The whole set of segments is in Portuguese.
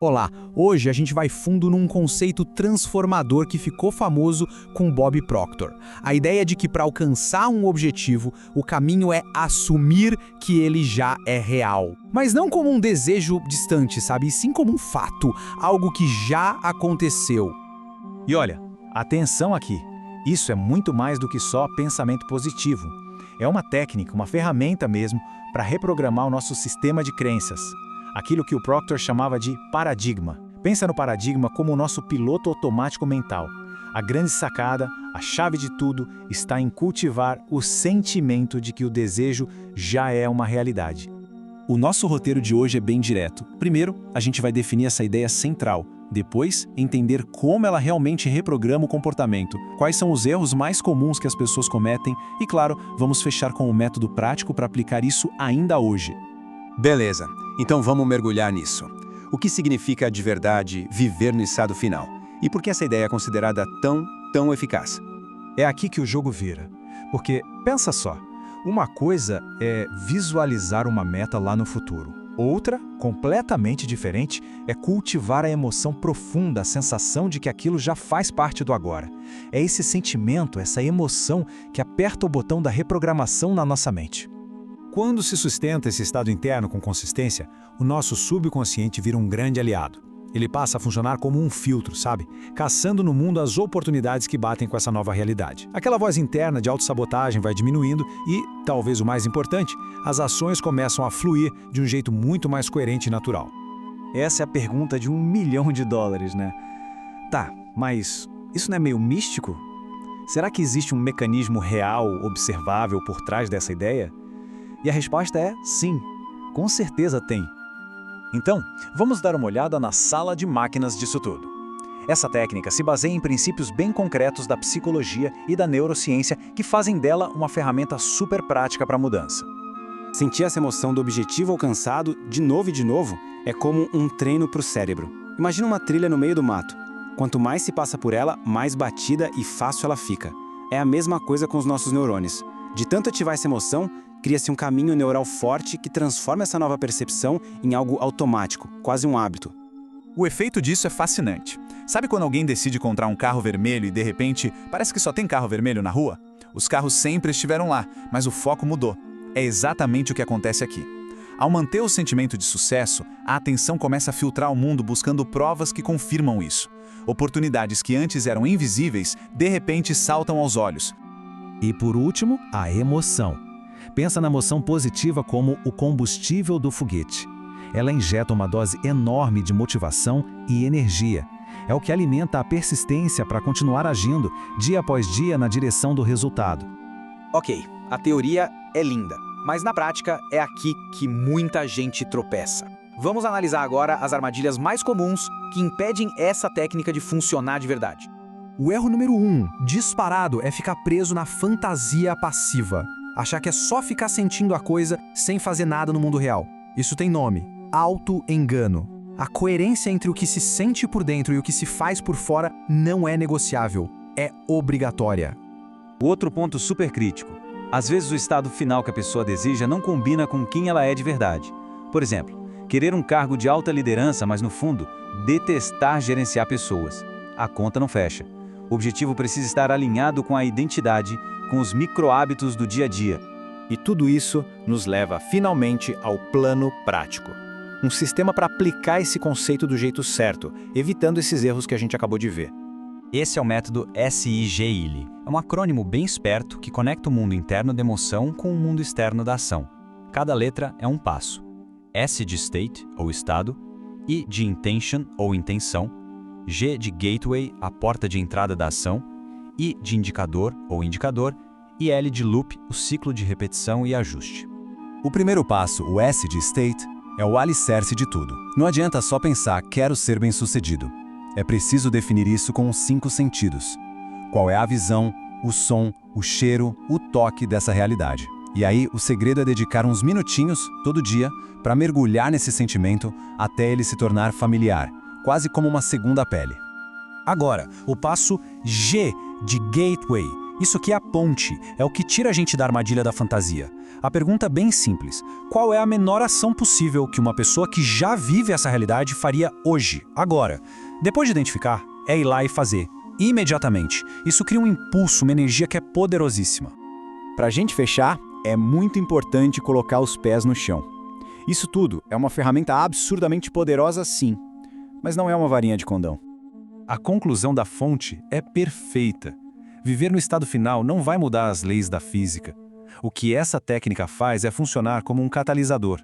Olá, hoje a gente vai fundo num conceito transformador que ficou famoso com Bob Proctor. A ideia de que para alcançar um objetivo, o caminho é assumir que ele já é real. Mas não como um desejo distante, sabe? E sim como um fato, algo que já aconteceu. E olha, atenção aqui, isso é muito mais do que só pensamento positivo. É uma técnica, uma ferramenta mesmo, para reprogramar o nosso sistema de crenças. Aquilo que o Proctor chamava de paradigma. Pensa no paradigma como o nosso piloto automático mental. A grande sacada, a chave de tudo, está em cultivar o sentimento de que o desejo já é uma realidade. O nosso roteiro de hoje é bem direto. Primeiro, a gente vai definir essa ideia central. Depois, entender como ela realmente reprograma o comportamento, quais são os erros mais comuns que as pessoas cometem e, claro, vamos fechar com um método prático para aplicar isso ainda hoje. Beleza, então vamos mergulhar nisso. O que significa de verdade viver no estado final? E por que essa ideia é considerada tão eficaz? É aqui que o jogo vira. Porque, pensa só, uma coisa é visualizar uma meta lá no futuro. Outra, completamente diferente, é cultivar a emoção profunda, a sensação de que aquilo já faz parte do agora. É esse sentimento, essa emoção que aperta o botão da reprogramação na nossa mente. Quando se sustenta esse estado interno com consistência, o nosso subconsciente vira um grande aliado. Ele passa a funcionar como um filtro, sabe? Caçando no mundo as oportunidades que batem com essa nova realidade. Aquela voz interna de autossabotagem vai diminuindo e, talvez o mais importante, as ações começam a fluir de um jeito muito mais coerente e natural. Essa é a pergunta de $1 milhão, né? Tá, mas isso não é meio místico? Será que existe um mecanismo real, observável por trás dessa ideia? E a resposta é sim, com certeza tem. Então, vamos dar uma olhada na sala de máquinas disso tudo. Essa técnica se baseia em princípios bem concretos da psicologia e da neurociência que fazem dela uma ferramenta super prática para a mudança. Sentir essa emoção do objetivo alcançado de novo é como um treino para o cérebro. Imagina uma trilha no meio do mato. Quanto mais se passa por ela, mais batida e fácil ela fica. É a mesma coisa com os nossos neurônios. De tanto ativar essa emoção, cria-se um caminho neural forte que transforma essa nova percepção em algo automático, quase um hábito. O efeito disso é fascinante. Sabe quando alguém decide comprar um carro vermelho e, de repente, parece que só tem carro vermelho na rua? Os carros sempre estiveram lá, mas o foco mudou. É exatamente o que acontece aqui. Ao manter o sentimento de sucesso, a atenção começa a filtrar o mundo buscando provas que confirmam isso. Oportunidades que antes eram invisíveis, de repente saltam aos olhos. E por último, a emoção. Pensa na emoção positiva como o combustível do foguete. Ela injeta uma dose enorme de motivação e energia. É o que alimenta a persistência para continuar agindo dia após dia na direção do resultado. Ok, a teoria é linda, mas na prática é aqui que muita gente tropeça. Vamos analisar agora as armadilhas mais comuns que impedem essa técnica de funcionar de verdade. O erro número 1, disparado, é ficar preso na fantasia passiva. Achar que é só ficar sentindo a coisa sem fazer nada no mundo real. Isso tem nome: auto-engano. A coerência entre o que se sente por dentro e o que se faz por fora não é negociável, é obrigatória. O outro ponto super crítico. Às vezes o estado final que a pessoa deseja não combina com quem ela é de verdade. Por exemplo, querer um cargo de alta liderança, mas no fundo, detestar gerenciar pessoas. A conta não fecha. O objetivo precisa estar alinhado com a identidade, com os micro-hábitos do dia a dia. E tudo isso nos leva finalmente ao plano prático. Um sistema para aplicar esse conceito do jeito certo, evitando esses erros que a gente acabou de ver. Esse é o método SIGIL. É um acrônimo bem esperto que conecta o mundo interno da emoção com o mundo externo da ação. Cada letra é um passo. S de state, ou estado, I de intention, ou intenção, G de gateway, a porta de entrada da ação, I de indicador, ou indicador, e L de loop, o ciclo de repetição e ajuste. O primeiro passo, o S de state, é o alicerce de tudo. Não adianta só pensar, quero ser bem-sucedido. É preciso definir isso com os 5 sentidos. Qual é a visão, o som, o cheiro, o toque dessa realidade? E aí, o segredo é dedicar uns minutinhos, todo dia, para mergulhar nesse sentimento até ele se tornar familiar, quase como uma segunda pele. Agora, o passo G de gateway, Isso aqui é a ponte, é o que tira a gente da armadilha da fantasia. A pergunta é bem simples: qual é a menor ação possível que uma pessoa que já vive essa realidade faria hoje, agora? Depois de identificar, é ir lá e fazer, imediatamente. Isso cria um impulso, uma energia que é poderosíssima. Para a gente fechar, é muito importante colocar os pés no chão. Isso tudo é uma ferramenta absurdamente poderosa, sim, mas não é uma varinha de condão. A conclusão da fonte é perfeita. Viver no estado final não vai mudar as leis da física. O que essa técnica faz é funcionar como um catalisador.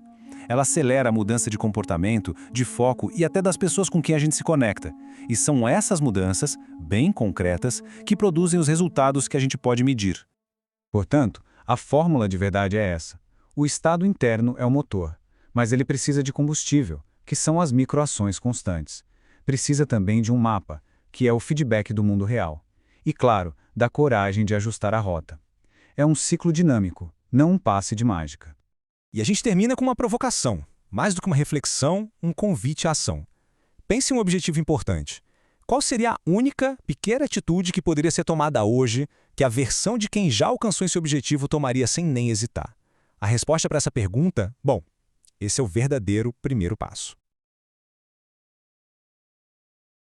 Ela acelera a mudança de comportamento, de foco e até das pessoas com quem a gente se conecta. E são essas mudanças, bem concretas, que produzem os resultados que a gente pode medir. Portanto, a fórmula de verdade é essa. O estado interno é o motor, mas ele precisa de combustível, que são as microações constantes. Precisa também de um mapa, que é o feedback do mundo real. E, claro, da coragem de ajustar a rota. É um ciclo dinâmico, não um passe de mágica. E a gente termina com uma provocação. Mais do que uma reflexão, um convite à ação. Pense em um objetivo importante. Qual seria a única, pequena atitude que poderia ser tomada hoje que a versão de quem já alcançou esse objetivo tomaria sem nem hesitar? A resposta para essa pergunta, bom, esse é o verdadeiro primeiro passo.